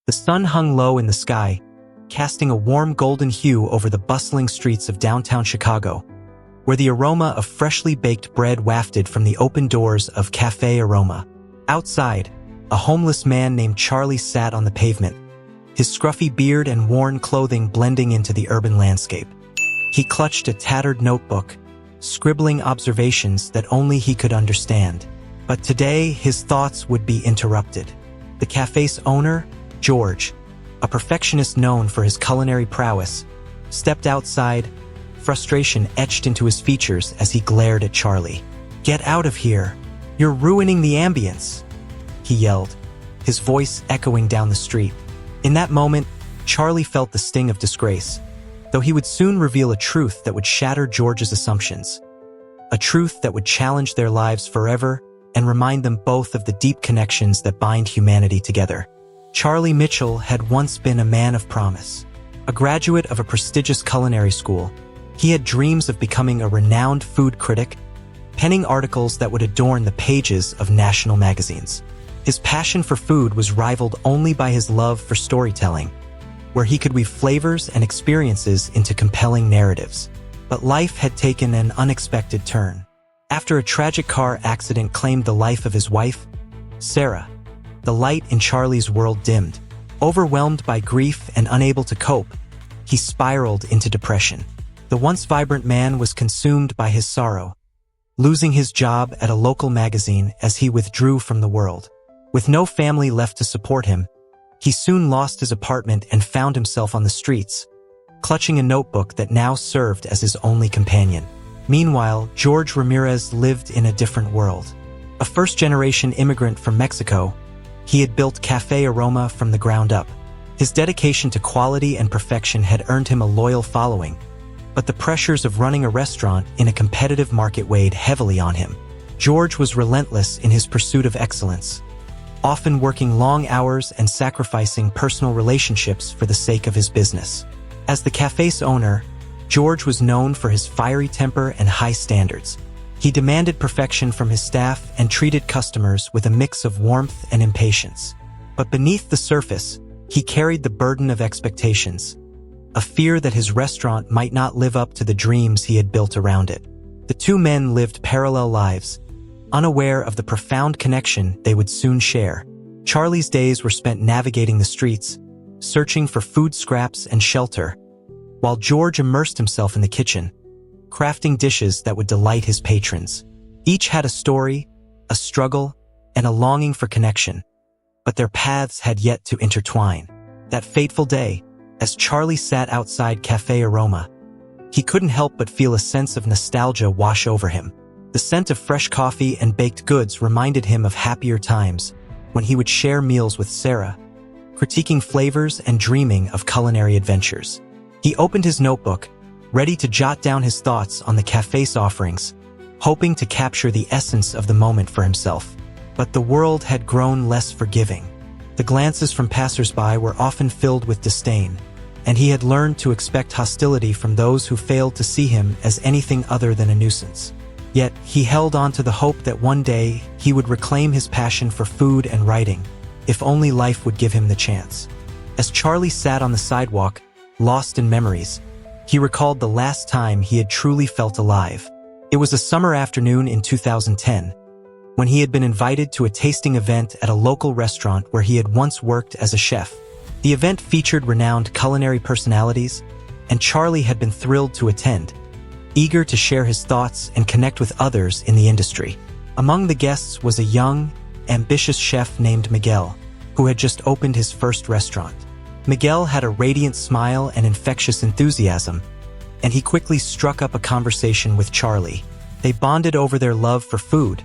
The sun hung low in the sky, casting a warm golden hue over the bustling streets of downtown Chicago, where the aroma of freshly baked bread wafted from the open doors of Café Aroma. Outside, a homeless man named Charlie sat on the pavement, his scruffy beard and worn clothing blending into the urban landscape. He clutched a tattered notebook, scribbling observations that only he could understand. But today, his thoughts would be interrupted. The cafe's owner, George, a perfectionist known for his culinary prowess, stepped outside, frustration etched into his features as he glared at Charlie. "Get out of here! You're ruining the ambience!" he yelled, his voice echoing down the street. In that moment, Charlie felt the sting of disgrace, though he would soon reveal a truth that would shatter George's assumptions. A truth that would challenge their lives forever and remind them both of the deep connections that bind humanity together. Charlie Mitchell had once been a man of promise. A graduate of a prestigious culinary school, he had dreams of becoming a renowned food critic, penning articles that would adorn the pages of national magazines. His passion for food was rivaled only by his love for storytelling, where he could weave flavors and experiences into compelling narratives. But life had taken an unexpected turn. After a tragic car accident claimed the life of his wife, Sarah, the light in Charlie's world dimmed. Overwhelmed by grief and unable to cope, he spiraled into depression. The once vibrant man was consumed by his sorrow, losing his job at a local magazine as he withdrew from the world. With no family left to support him, he soon lost his apartment and found himself on the streets, clutching a notebook that now served as his only companion. Meanwhile, George Ramirez lived in a different world. A first-generation immigrant from Mexico, he had built Café Aroma from the ground up. His dedication to quality and perfection had earned him a loyal following, but the pressures of running a restaurant in a competitive market weighed heavily on him. George was relentless in his pursuit of excellence, often working long hours and sacrificing personal relationships for the sake of his business. As the cafe's owner, George was known for his fiery temper and high standards. He demanded perfection from his staff and treated customers with a mix of warmth and impatience. But beneath the surface, he carried the burden of expectations, a fear that his restaurant might not live up to the dreams he had built around it. The two men lived parallel lives, unaware of the profound connection they would soon share. Charlie's days were spent navigating the streets, searching for food scraps and shelter, while George immersed himself in the kitchen, crafting dishes that would delight his patrons. Each had a story, a struggle, and a longing for connection, but their paths had yet to intertwine. That fateful day, as Charlie sat outside Café Aroma, he couldn't help but feel a sense of nostalgia wash over him. The scent of fresh coffee and baked goods reminded him of happier times when he would share meals with Sarah, critiquing flavors and dreaming of culinary adventures. He opened his notebook, ready to jot down his thoughts on the cafe's offerings, hoping to capture the essence of the moment for himself. But the world had grown less forgiving. The glances from passers-by were often filled with disdain, and he had learned to expect hostility from those who failed to see him as anything other than a nuisance. Yet, he held on to the hope that one day he would reclaim his passion for food and writing, if only life would give him the chance. As Charlie sat on the sidewalk, lost in memories, he recalled the last time he had truly felt alive. It was a summer afternoon in 2010, when he had been invited to a tasting event at a local restaurant where he had once worked as a chef. The event featured renowned culinary personalities, and Charlie had been thrilled to attend, eager to share his thoughts and connect with others in the industry. Among the guests was a young, ambitious chef named Miguel, who had just opened his first restaurant. Miguel had a radiant smile and infectious enthusiasm, and he quickly struck up a conversation with Charlie. They bonded over their love for food,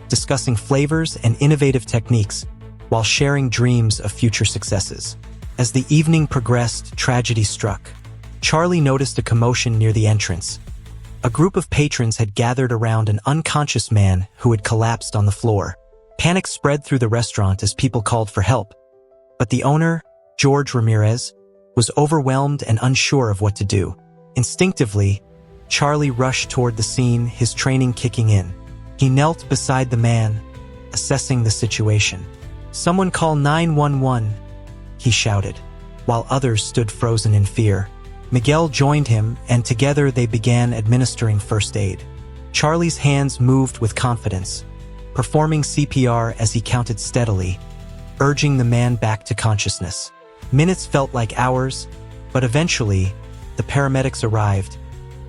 discussing flavors and innovative techniques while sharing dreams of future successes. As the evening progressed, tragedy struck. Charlie noticed a commotion near the entrance. A group of patrons had gathered around an unconscious man who had collapsed on the floor. Panic spread through the restaurant as people called for help, but the owner, George Ramirez, was overwhelmed and unsure of what to do. Instinctively, Charlie rushed toward the scene, his training kicking in. He knelt beside the man, assessing the situation. "Someone call 911. he shouted, while others stood frozen in fear. Miguel joined him, and together they began administering first aid. Charlie's hands moved with confidence, performing CPR as he counted steadily, urging the man back to consciousness. Minutes felt like hours, but eventually, the paramedics arrived,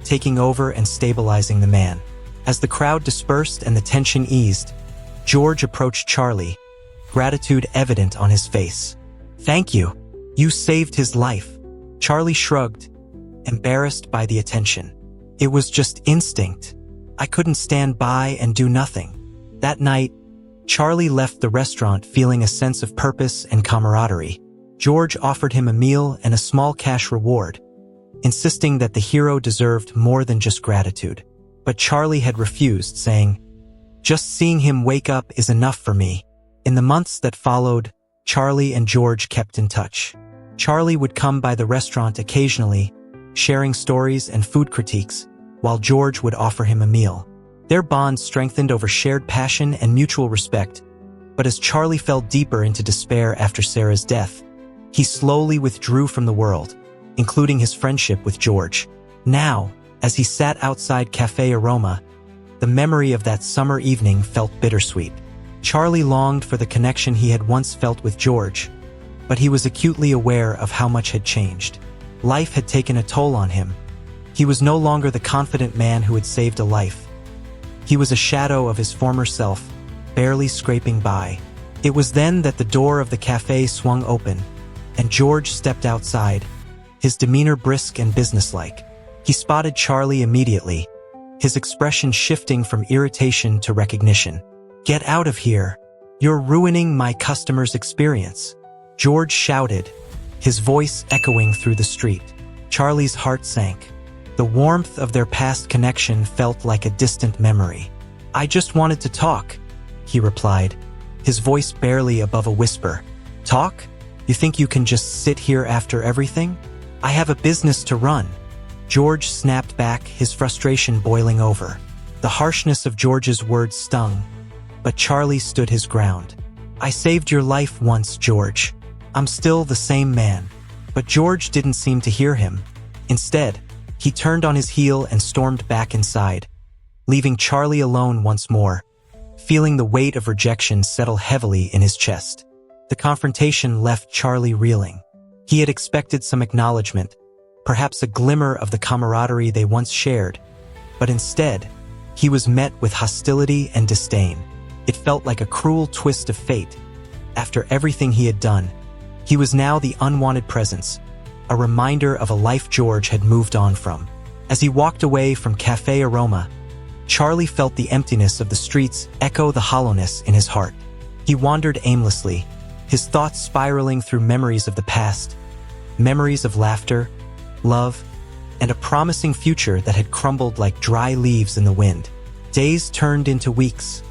taking over and stabilizing the man. As the crowd dispersed and the tension eased, George approached Charlie, gratitude evident on his face. "Thank you. You saved his life." Charlie shrugged, embarrassed by the attention. "It was just instinct. I couldn't stand by and do nothing." That night, Charlie left the restaurant feeling a sense of purpose and camaraderie. George offered him a meal and a small cash reward, insisting that the hero deserved more than just gratitude. But Charlie had refused, saying, "Just seeing him wake up is enough for me." In the months that followed, Charlie and George kept in touch. Charlie would come by the restaurant occasionally, sharing stories and food critiques, while George would offer him a meal. Their bond strengthened over shared passion and mutual respect, but as Charlie fell deeper into despair after Sarah's death, he slowly withdrew from the world, including his friendship with George. Now, as he sat outside Café Aroma, the memory of that summer evening felt bittersweet. Charlie longed for the connection he had once felt with George, but he was acutely aware of how much had changed. Life had taken a toll on him. He was no longer the confident man who had saved a life. He was a shadow of his former self, barely scraping by. It was then that the door of the cafe swung open, and George stepped outside, his demeanor brisk and businesslike. He spotted Charlie immediately, his expression shifting from irritation to recognition. "Get out of here. You're ruining my customer's experience," George shouted, his voice echoing through the street. Charlie's heart sank. The warmth of their past connection felt like a distant memory. "I just wanted to talk," he replied, his voice barely above a whisper. "Talk? You think you can just sit here after everything? I have a business to run." George snapped back, his frustration boiling over. The harshness of George's words stung, but Charlie stood his ground. "I saved your life once, George. I'm still the same man." But George didn't seem to hear him. Instead, he turned on his heel and stormed back inside, leaving Charlie alone once more, feeling the weight of rejection settle heavily in his chest. The confrontation left Charlie reeling. He had expected some acknowledgement, perhaps a glimmer of the camaraderie they once shared, but instead, he was met with hostility and disdain. It felt like a cruel twist of fate. After everything he had done, he was now the unwanted presence, a reminder of a life George had moved on from. As he walked away from Café Aroma, Charlie felt the emptiness of the streets echo the hollowness in his heart. He wandered aimlessly, his thoughts spiraling through memories of the past, memories of laughter, love, and a promising future that had crumbled like dry leaves in the wind. Days turned into weeks,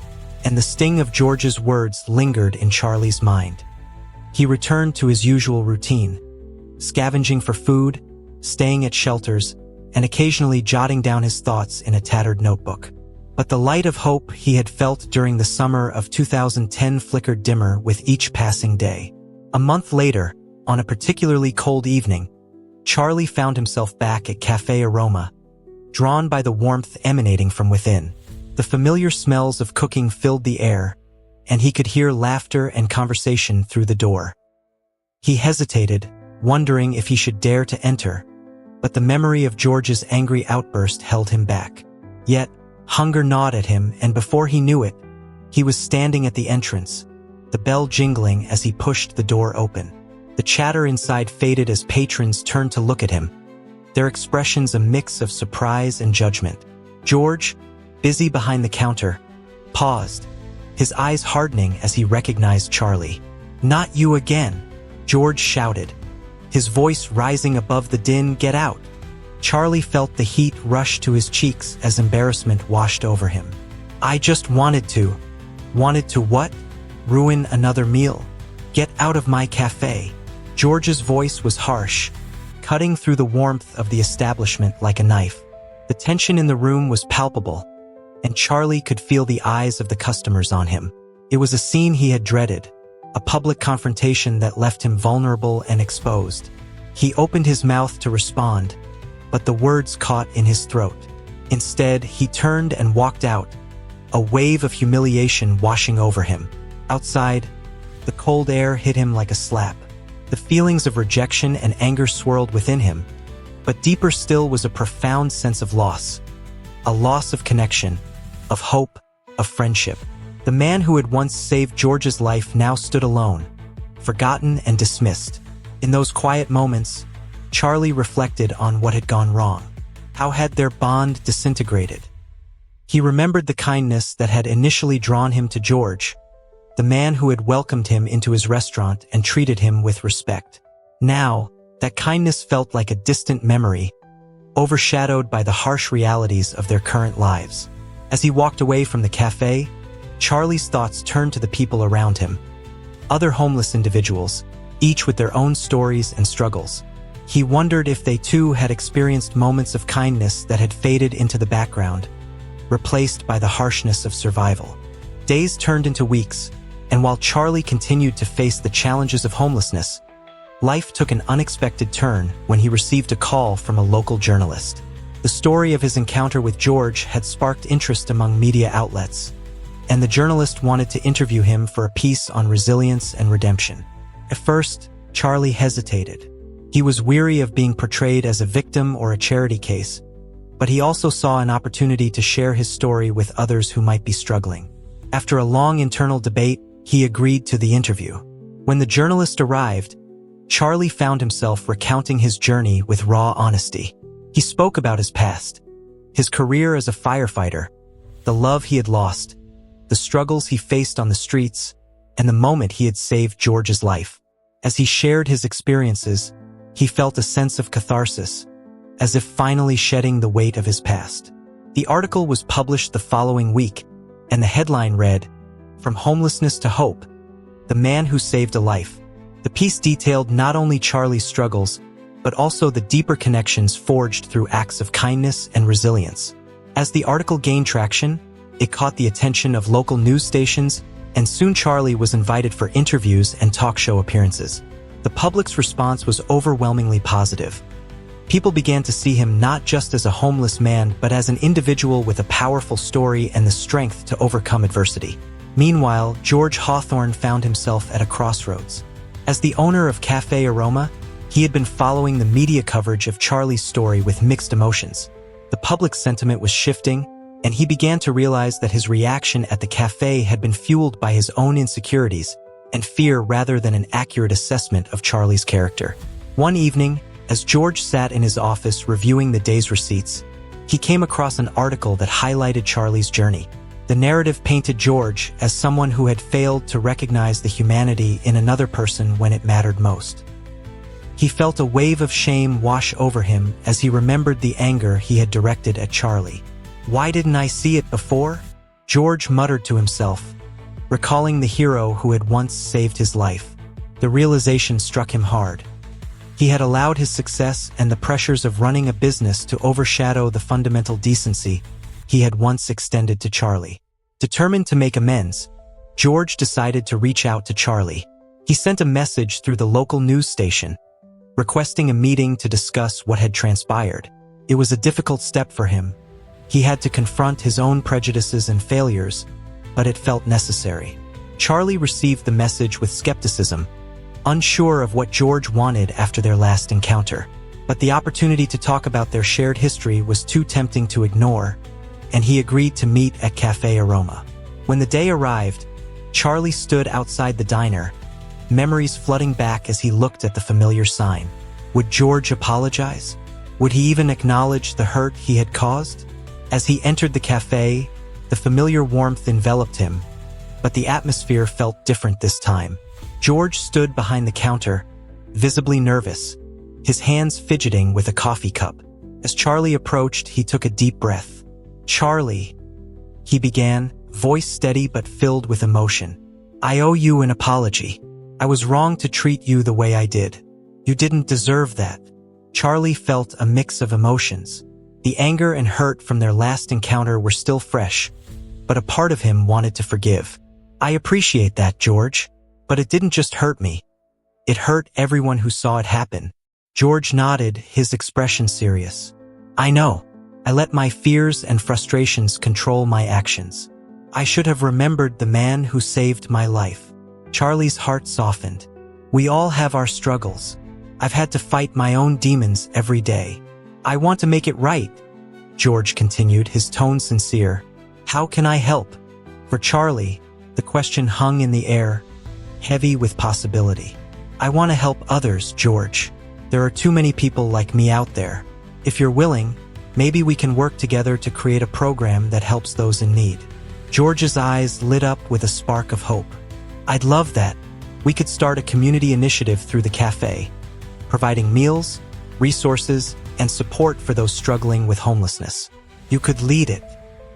and the sting of George's words lingered in Charlie's mind. He returned to his usual routine, scavenging for food, staying at shelters, and occasionally jotting down his thoughts in a tattered notebook. But the light of hope he had felt during the summer of 2010 flickered dimmer with each passing day. A month later, on a particularly cold evening, Charlie found himself back at Café Aroma, drawn by the warmth emanating from within. The familiar smells of cooking filled the air, and he could hear laughter and conversation through the door. He hesitated, wondering if he should dare to enter, but the memory of George's angry outburst held him back. Yet, hunger gnawed at him, and before he knew it, he was standing at the entrance, the bell jingling as he pushed the door open. The chatter inside faded as patrons turned to look at him, their expressions a mix of surprise and judgment. George, busy behind the counter, paused, his eyes hardening as he recognized Charlie. "Not you again," George shouted, his voice rising above the din. "Get out." Charlie felt the heat rush to his cheeks as embarrassment washed over him. "I just wanted to." "Wanted to what? Ruin another meal? Get out of my cafe." George's voice was harsh, cutting through the warmth of the establishment like a knife. The tension in the room was palpable, and Charlie could feel the eyes of the customers on him. It was a scene he had dreaded, a public confrontation that left him vulnerable and exposed. He opened his mouth to respond, but the words caught in his throat. Instead, he turned and walked out, a wave of humiliation washing over him. Outside, the cold air hit him like a slap. The feelings of rejection and anger swirled within him, but deeper still was a profound sense of loss. A loss of connection, of hope, of friendship. The man who had once saved George's life now stood alone, forgotten and dismissed. In those quiet moments, Charlie reflected on what had gone wrong. How had their bond disintegrated? He remembered the kindness that had initially drawn him to George, the man who had welcomed him into his restaurant and treated him with respect. Now, that kindness felt like a distant memory, overshadowed by the harsh realities of their current lives. As he walked away from the cafe, Charlie's thoughts turned to the people around him. Other homeless individuals, each with their own stories and struggles. He wondered if they too had experienced moments of kindness that had faded into the background, replaced by the harshness of survival. Days turned into weeks, and while Charlie continued to face the challenges of homelessness, life took an unexpected turn when he received a call from a local journalist. The story of his encounter with George had sparked interest among media outlets, and the journalist wanted to interview him for a piece on resilience and redemption. At first, Charlie hesitated. He was weary of being portrayed as a victim or a charity case, but he also saw an opportunity to share his story with others who might be struggling. After a long internal debate, he agreed to the interview. When the journalist arrived, Charlie found himself recounting his journey with raw honesty. He spoke about his past, his career as a firefighter, the love he had lost, the struggles he faced on the streets, and the moment he had saved George's life. As he shared his experiences, he felt a sense of catharsis, as if finally shedding the weight of his past. The article was published the following week, and the headline read, "From Homelessness to Hope, the Man Who Saved a Life." The piece detailed not only Charlie's struggles, but also the deeper connections forged through acts of kindness and resilience. As the article gained traction, it caught the attention of local news stations, and soon Charlie was invited for interviews and talk show appearances. The public's response was overwhelmingly positive. People began to see him not just as a homeless man, but as an individual with a powerful story and the strength to overcome adversity. Meanwhile, George Hawthorne found himself at a crossroads. As the owner of Café Aroma, he had been following the media coverage of Charlie's story with mixed emotions. The public sentiment was shifting, and he began to realize that his reaction at the cafe had been fueled by his own insecurities and fear rather than an accurate assessment of Charlie's character. One evening, as George sat in his office reviewing the day's receipts, he came across an article that highlighted Charlie's journey. The narrative painted George as someone who had failed to recognize the humanity in another person when it mattered most. He felt a wave of shame wash over him as he remembered the anger he had directed at Charlie. "Why didn't I see it before?" George muttered to himself, recalling the hero who had once saved his life. The realization struck him hard. He had allowed his success and the pressures of running a business to overshadow the fundamental decency he had once extended to Charlie. Determined to make amends, George decided to reach out to Charlie. He sent a message through the local news station, requesting a meeting to discuss what had transpired. It was a difficult step for him. He had to confront his own prejudices and failures, but it felt necessary. Charlie received the message with skepticism, unsure of what George wanted after their last encounter. But the opportunity to talk about their shared history was too tempting to ignore, and he agreed to meet at Café Aroma. When the day arrived, Charlie stood outside the diner, memories flooding back as he looked at the familiar sign. Would George apologize? Would he even acknowledge the hurt he had caused? As he entered the cafe, the familiar warmth enveloped him, but the atmosphere felt different this time. George stood behind the counter, visibly nervous, his hands fidgeting with a coffee cup. As Charlie approached, he took a deep breath. "Charlie," he began, voice steady but filled with emotion. "I owe you an apology. I was wrong to treat you the way I did. You didn't deserve that." Charlie felt a mix of emotions. The anger and hurt from their last encounter were still fresh, but a part of him wanted to forgive. "I appreciate that, George. But it didn't just hurt me. It hurt everyone who saw it happen. George nodded, his expression serious. I know. I let my fears and frustrations control my actions. I should have remembered the man who saved my life. Charlie's heart softened. We all have our struggles. I've had to fight my own demons every day. I want to make it right, George continued, his tone sincere. How can I help? For Charlie, the question hung in the air, heavy with possibility. I want to help others, George. There are too many people like me out there. If you're willing, maybe we can work together to create a program that helps those in need. George's eyes lit up with a spark of hope. I'd love that. We could start a community initiative through the café, providing meals, resources, and support for those struggling with homelessness. You could lead it.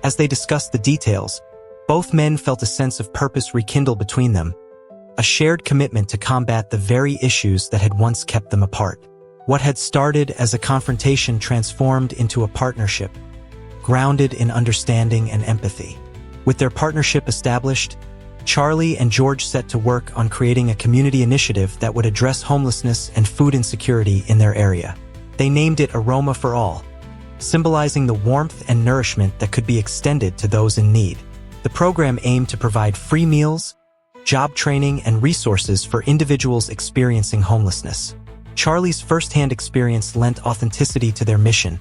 As they discussed the details, both men felt a sense of purpose rekindle between them, a shared commitment to combat the very issues that had once kept them apart. What had started as a confrontation transformed into a partnership, grounded in understanding and empathy. With their partnership established, Charlie and George set to work on creating a community initiative that would address homelessness and food insecurity in their area. They named it Aroma for All, symbolizing the warmth and nourishment that could be extended to those in need. The program aimed to provide free meals, job training, and resources for individuals experiencing homelessness. Charlie's first-hand experience lent authenticity to their mission,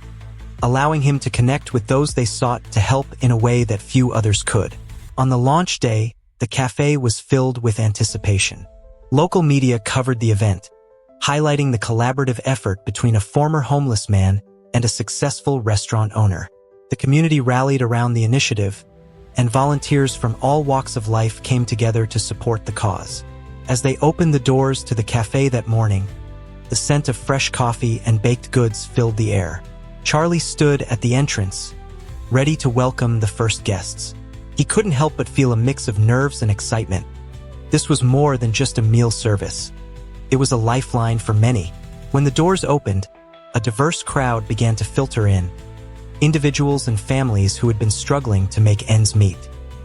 allowing him to connect with those they sought to help in a way that few others could. On the launch day, the café was filled with anticipation. Local media covered the event, highlighting the collaborative effort between a former homeless man and a successful restaurant owner. The community rallied around the initiative, and volunteers from all walks of life came together to support the cause. As they opened the doors to the café that morning, the scent of fresh coffee and baked goods filled the air. Charlie stood at the entrance, ready to welcome the first guests. He couldn't help but feel a mix of nerves and excitement. This was more than just a meal service. It was a lifeline for many. When the doors opened, a diverse crowd began to filter in, individuals and families who had been struggling to make ends meet.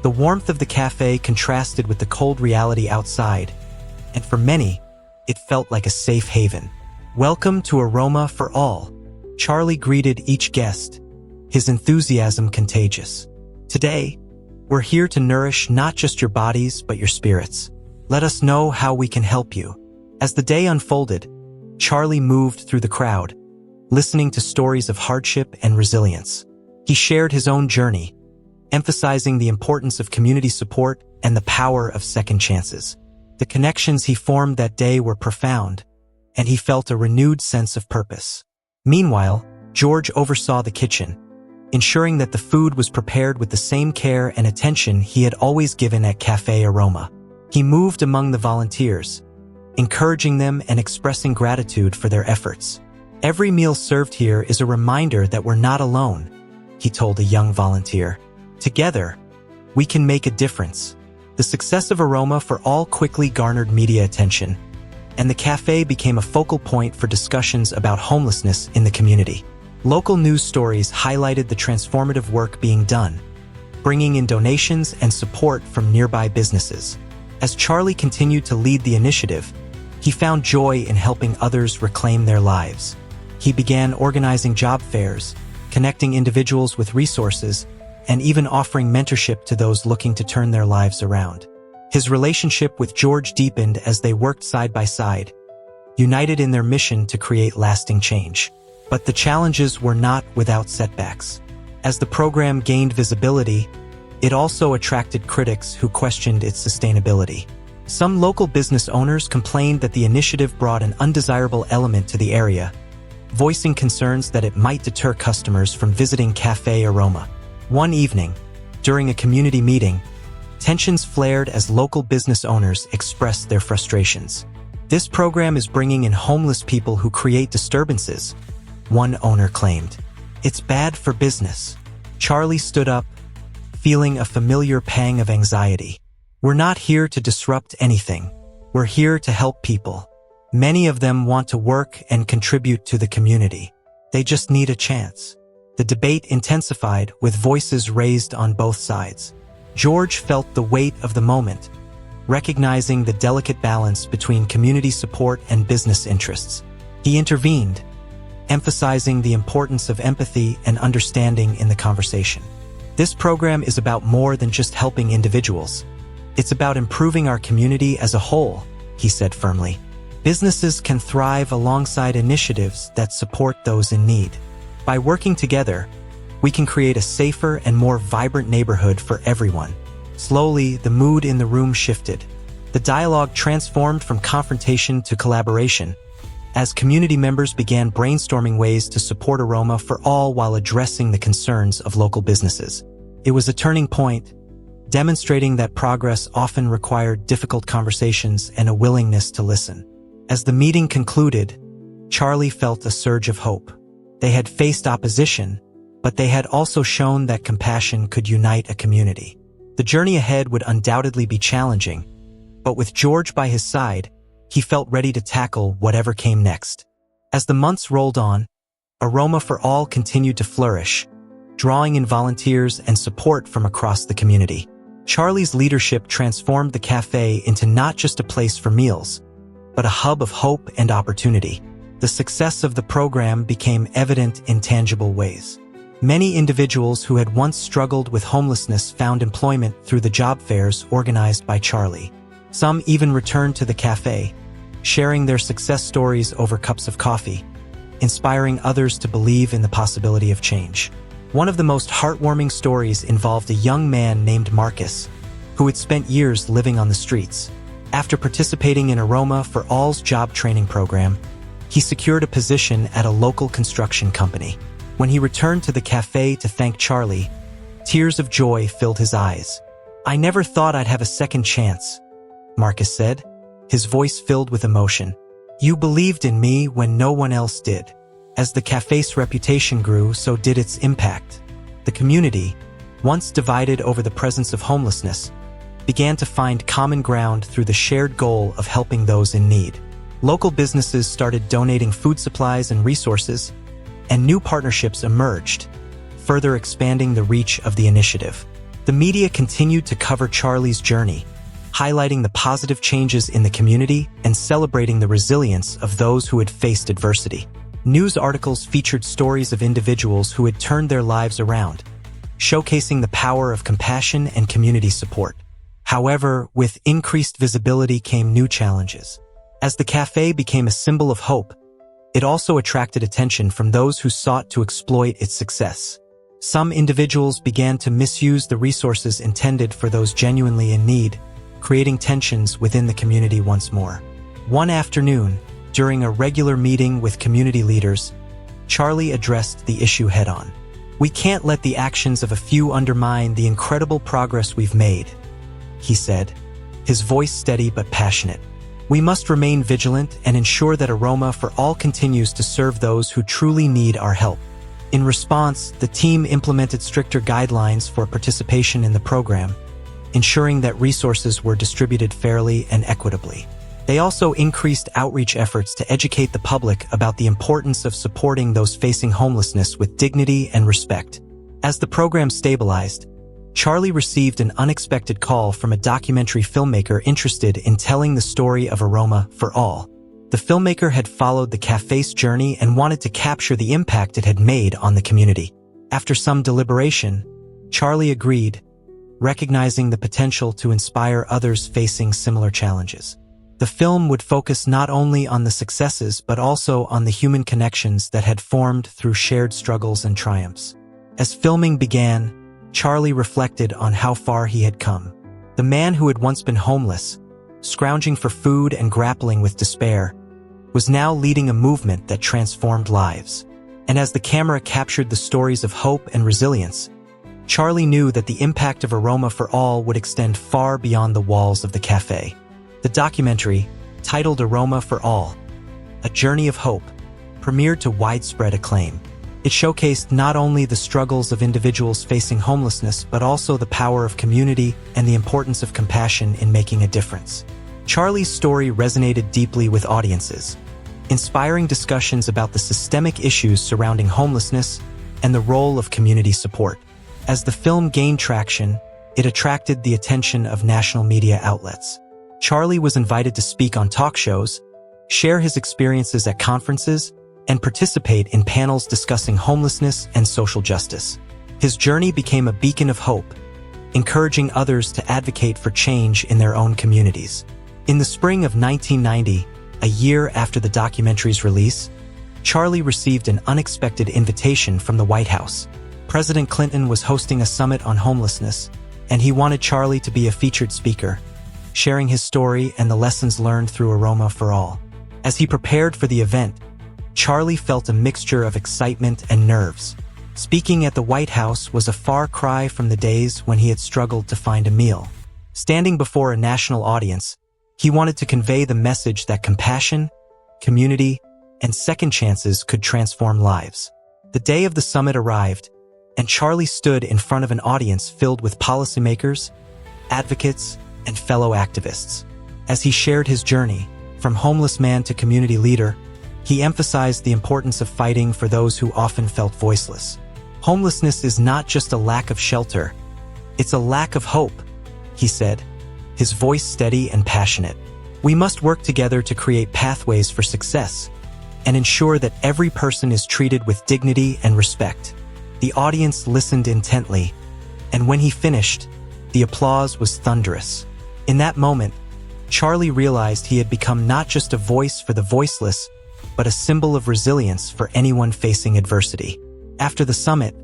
The warmth of the café contrasted with the cold reality outside, and for many, it felt like a safe haven. Welcome to Aroma for All. Charlie greeted each guest, his enthusiasm contagious. Today, we're here to nourish not just your bodies, but your spirits. Let us know how we can help you. As the day unfolded, Charlie moved through the crowd, listening to stories of hardship and resilience. He shared his own journey, emphasizing the importance of community support and the power of second chances. The connections he formed that day were profound, and he felt a renewed sense of purpose. Meanwhile, George oversaw the kitchen, ensuring that the food was prepared with the same care and attention he had always given at Café Aroma. He moved among the volunteers, encouraging them and expressing gratitude for their efforts. Every meal served here is a reminder that we're not alone, he told a young volunteer. Together, we can make a difference. The success of Aroma for All quickly garnered media attention, and the café became a focal point for discussions about homelessness in the community. Local news stories highlighted the transformative work being done, bringing in donations and support from nearby businesses. As Charlie continued to lead the initiative, he found joy in helping others reclaim their lives. He began organizing job fairs, connecting individuals with resources, and even offering mentorship to those looking to turn their lives around. His relationship with George deepened as they worked side by side, united in their mission to create lasting change. But the challenges were not without setbacks. As the program gained visibility, it also attracted critics who questioned its sustainability. Some local business owners complained that the initiative brought an undesirable element to the area, voicing concerns that it might deter customers from visiting Café Aroma. One evening, during a community meeting, tensions flared as local business owners expressed their frustrations. This program is bringing in homeless people who create disturbances, one owner claimed. It's bad for business. Charlie stood up, feeling a familiar pang of anxiety. We're not here to disrupt anything. We're here to help people. Many of them want to work and contribute to the community. They just need a chance. The debate intensified with voices raised on both sides. George felt the weight of the moment, recognizing the delicate balance between community support and business interests. He intervened, emphasizing the importance of empathy and understanding in the conversation. This program is about more than just helping individuals. It's about improving our community as a whole, he said firmly. Businesses can thrive alongside initiatives that support those in need. By working together, we can create a safer and more vibrant neighborhood for everyone. Slowly, the mood in the room shifted. The dialogue transformed from confrontation to collaboration, as community members began brainstorming ways to support Aroma for all while addressing the concerns of local businesses. It was a turning point, demonstrating that progress often required difficult conversations and a willingness to listen. As the meeting concluded, Charlie felt a surge of hope. They had faced opposition, but they had also shown that compassion could unite a community. The journey ahead would undoubtedly be challenging, but with George by his side, he felt ready to tackle whatever came next. As the months rolled on, Aroma for All continued to flourish, drawing in volunteers and support from across the community. Charlie's leadership transformed the café into not just a place for meals, but a hub of hope and opportunity. The success of the program became evident in tangible ways. Many individuals who had once struggled with homelessness found employment through the job fairs organized by Charlie. Some even returned to the café, sharing their success stories over cups of coffee, inspiring others to believe in the possibility of change. One of the most heartwarming stories involved a young man named Marcus, who had spent years living on the streets. After participating in Aroma for All's job training program, he secured a position at a local construction company. When he returned to the café to thank Charlie, tears of joy filled his eyes. "I never thought I'd have a second chance," Marcus said, his voice filled with emotion. "You believed in me when no one else did." As the café's reputation grew, so did its impact. The community, once divided over the presence of homelessness, began to find common ground through the shared goal of helping those in need. Local businesses started donating food supplies and resources, and new partnerships emerged, further expanding the reach of the initiative. The media continued to cover Charlie's journey, highlighting the positive changes in the community and celebrating the resilience of those who had faced adversity. News articles featured stories of individuals who had turned their lives around, showcasing the power of compassion and community support. However, with increased visibility came new challenges. As the café became a symbol of hope, it also attracted attention from those who sought to exploit its success. Some individuals began to misuse the resources intended for those genuinely in need, creating tensions within the community once more. One afternoon, during a regular meeting with community leaders, Charlie addressed the issue head-on. "We can't let the actions of a few undermine the incredible progress we've made," he said, his voice steady but passionate. "We must remain vigilant and ensure that Aroma for All continues to serve those who truly need our help." In response, the team implemented stricter guidelines for participation in the program, ensuring that resources were distributed fairly and equitably. They also increased outreach efforts to educate the public about the importance of supporting those facing homelessness with dignity and respect. As the program stabilized, Charlie received an unexpected call from a documentary filmmaker interested in telling the story of Aroma for All. The filmmaker had followed the café's journey and wanted to capture the impact it had made on the community. After some deliberation, Charlie agreed, recognizing the potential to inspire others facing similar challenges. The film would focus not only on the successes but also on the human connections that had formed through shared struggles and triumphs. As filming began, Charlie reflected on how far he had come. The man who had once been homeless, scrounging for food and grappling with despair, was now leading a movement that transformed lives. And as the camera captured the stories of hope and resilience, Charlie knew that the impact of Aroma for All would extend far beyond the walls of the café. The documentary, titled Aroma for All, A Journey of Hope, premiered to widespread acclaim. It showcased not only the struggles of individuals facing homelessness but also the power of community and the importance of compassion in making a difference. Charlie's story resonated deeply with audiences, inspiring discussions about the systemic issues surrounding homelessness and the role of community support. As the film gained traction, it attracted the attention of national media outlets. Charlie was invited to speak on talk shows, share his experiences at conferences, and participate in panels discussing homelessness and social justice. His journey became a beacon of hope, encouraging others to advocate for change in their own communities. In the spring of 1990, a year after the documentary's release, Charlie received an unexpected invitation from the White House. President Clinton was hosting a summit on homelessness, and he wanted Charlie to be a featured speaker, sharing his story and the lessons learned through Aroma for All. As he prepared for the event, Charlie felt a mixture of excitement and nerves. Speaking at the White House was a far cry from the days when he had struggled to find a meal. Standing before a national audience, he wanted to convey the message that compassion, community, and second chances could transform lives. The day of the summit arrived, and Charlie stood in front of an audience filled with policymakers, advocates, and fellow activists. As he shared his journey, from homeless man to community leader, he emphasized the importance of fighting for those who often felt voiceless. Homelessness is not just a lack of shelter, it's a lack of hope, he said, his voice steady and passionate. We must work together to create pathways for success and ensure that every person is treated with dignity and respect. The audience listened intently, and when he finished, the applause was thunderous. In that moment, Charlie realized he had become not just a voice for the voiceless, but a symbol of resilience for anyone facing adversity. After the summit,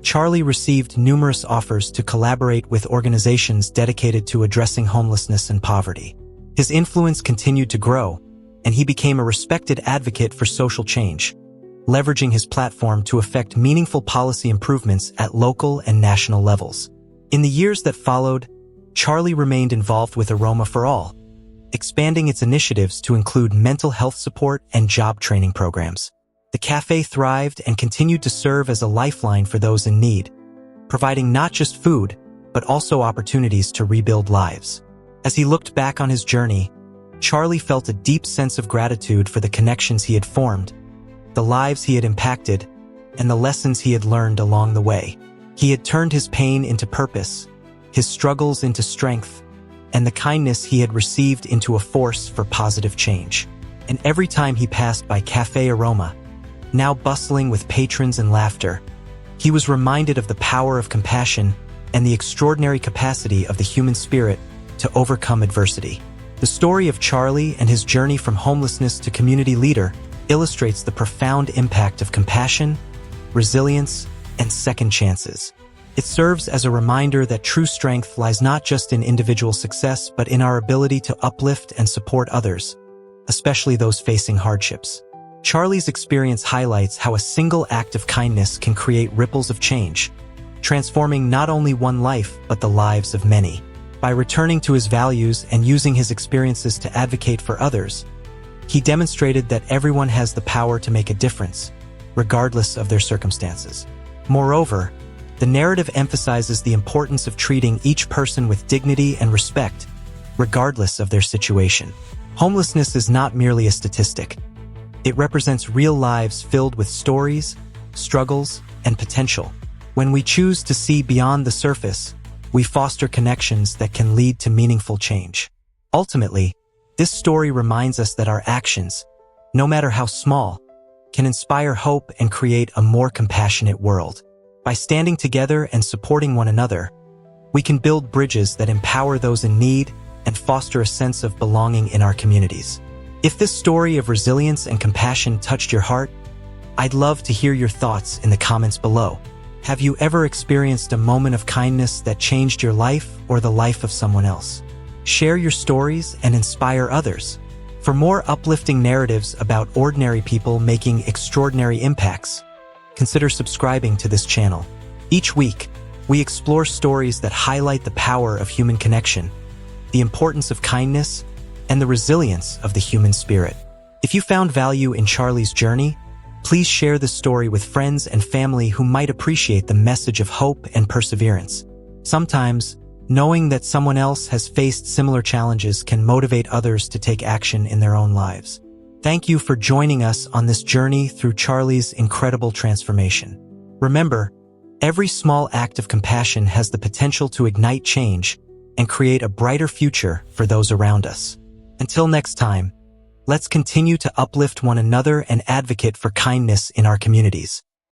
Charlie received numerous offers to collaborate with organizations dedicated to addressing homelessness and poverty. His influence continued to grow, and he became a respected advocate for social change, leveraging his platform to effect meaningful policy improvements at local and national levels. In the years that followed, Charlie remained involved with Aroma for All, expanding its initiatives to include mental health support and job training programs. The café thrived and continued to serve as a lifeline for those in need, providing not just food, but also opportunities to rebuild lives. As he looked back on his journey, Charlie felt a deep sense of gratitude for the connections he had formed, the lives he had impacted, and the lessons he had learned along the way. He had turned his pain into purpose, his struggles into strength, and the kindness he had received into a force for positive change. And every time he passed by Café Aroma, now bustling with patrons and laughter, he was reminded of the power of compassion and the extraordinary capacity of the human spirit to overcome adversity. The story of Charlie and his journey from homelessness to community leader illustrates the profound impact of compassion, resilience, and second chances. It serves as a reminder that true strength lies not just in individual success, but in our ability to uplift and support others, especially those facing hardships. Charlie's experience highlights how a single act of kindness can create ripples of change, transforming not only one life, but the lives of many. By returning to his values and using his experiences to advocate for others, he demonstrated that everyone has the power to make a difference, regardless of their circumstances. Moreover, the narrative emphasizes the importance of treating each person with dignity and respect, regardless of their situation. Homelessness is not merely a statistic. It represents real lives filled with stories, struggles, and potential. When we choose to see beyond the surface, we foster connections that can lead to meaningful change. Ultimately, this story reminds us that our actions, no matter how small, can inspire hope and create a more compassionate world. By standing together and supporting one another, we can build bridges that empower those in need and foster a sense of belonging in our communities. If this story of resilience and compassion touched your heart, I'd love to hear your thoughts in the comments below. Have you ever experienced a moment of kindness that changed your life or the life of someone else? Share your stories and inspire others. For more uplifting narratives about ordinary people making extraordinary impacts, consider subscribing to this channel. Each week, we explore stories that highlight the power of human connection, the importance of kindness, and the resilience of the human spirit. If you found value in Charlie's journey, please share this story with friends and family who might appreciate the message of hope and perseverance. Sometimes, knowing that someone else has faced similar challenges can motivate others to take action in their own lives. Thank you for joining us on this journey through Charlie's incredible transformation. Remember, every small act of compassion has the potential to ignite change, and create a brighter future for those around us. Until next time, let's continue to uplift one another and advocate for kindness in our communities.